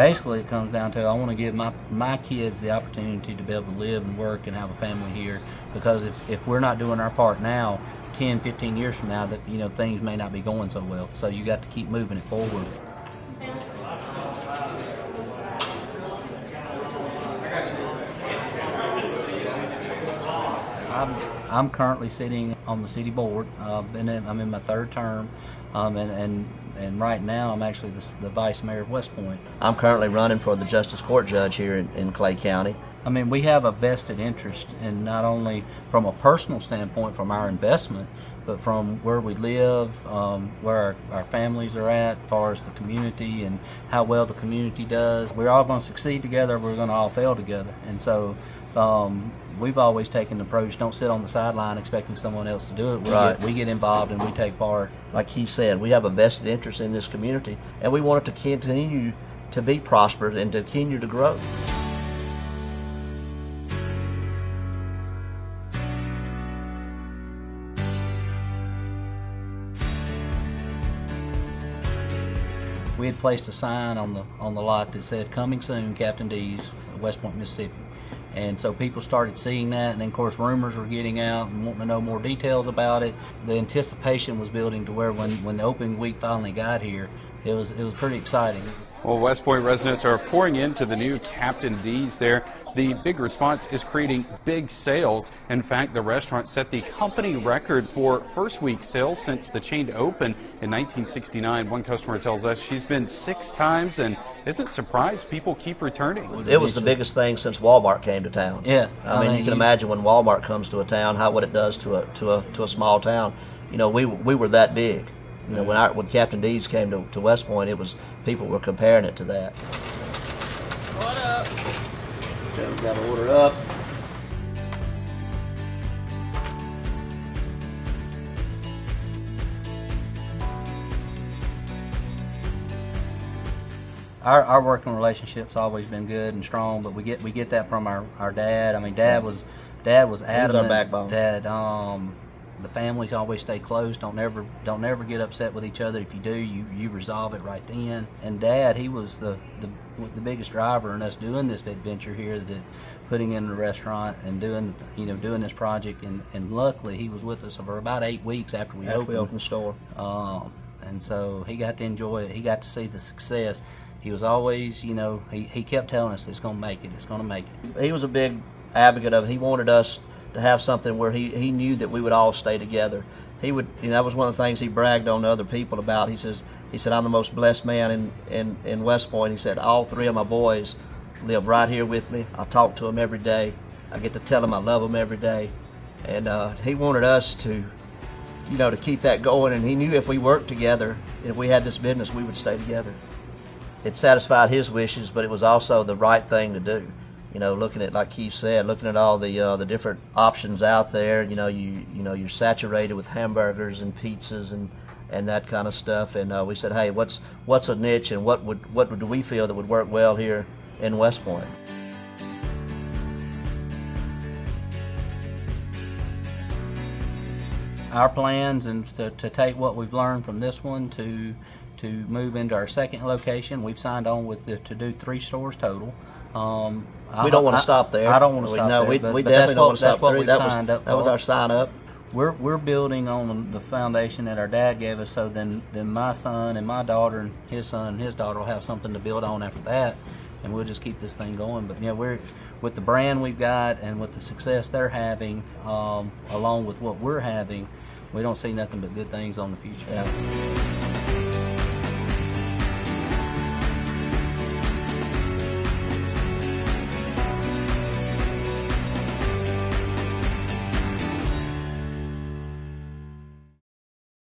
Basically, it comes down to I want to give my kids the opportunity to be able to live and work and have a family here, because if we're not doing our part now, 10, 15 years from now, that things may not be going so well. So you got to keep moving it forward. I'm currently sitting on the city board. I'm in my third term, and right now I'm actually the vice mayor of West Point. I'm currently running for the Justice Court Judge here in Clay County. I mean, we have a vested interest in not only from a personal standpoint from our investment, but from where we live, where our families are at, as far as the community and how well the community does. We're all going to succeed together, we're going to all fail together. And so we've always taken the approach, don't sit on the sideline expecting someone else to do it. We get involved and we take part. Like he said, we have a vested interest in this community, and we want it to continue to be prosperous and to continue to grow. We had placed a sign on the lot that said, "Coming soon, Captain D's, West Point, Mississippi." And so people started seeing that, and then of course rumors were getting out and wanting to know more details about it. The anticipation was building to where when the opening week finally got here, it was pretty exciting. Well, West Point residents are pouring into the new Captain D's there. The big response is creating big sales. In fact, the restaurant set the company record for first week sales since the chain opened in 1969. One customer tells us she's been 6 times and isn't surprised people keep returning. It was the biggest thing since Walmart came to town. Yeah, I mean, you can imagine when Walmart comes to a town, what it does to a small town. We were that big. When Captain D's came to West Point, people were comparing it to that. What up? So we've got to order up. Our working relationship's always been good and strong, but we get that from our dad. I mean, Dad was adamant. He was our backbone. That the families always stay close. Don't ever get upset with each other. If you do, you resolve it right then. And Dad, he was the biggest driver in us doing this adventure here, that putting in the restaurant and doing this project. And luckily, he was with us for about 8 weeks after we opened the store. And so he got to enjoy it. He got to see the success. He was always, he kept telling us, "It's going to make it. It's going to make it." He was a big advocate of it. He wanted us to have something where he knew that we would all stay together. He would, that was one of the things he bragged on to other people about. He said, "I'm the most blessed man in West Point." He said, "All 3 of my boys live right here with me. I talk to them every day. I get to tell them I love them every day." And he wanted us to, to keep that going. And he knew if we worked together, if we had this business, we would stay together. It satisfied his wishes, but it was also the right thing to do. Looking at, like Keith said, looking at all the different options out there. You're saturated with hamburgers and pizzas and that kind of stuff. And we said, hey, what's a niche, and what do we feel that would work well here in West Point? Our plans and to take what we've learned from this one to move into our second location. We've signed on to do 3 stores total. We don't want to stop there. I don't want to stop there. We definitely don't want to stop there. That was our sign up. We're building on the foundation that our dad gave us, so then my son and my daughter and his son and his daughter will have something to build on after that, and we'll just keep this thing going. But we're with the brand we've got and with the success they're having, along with what we're having, we don't see nothing but good things on the future. Yeah.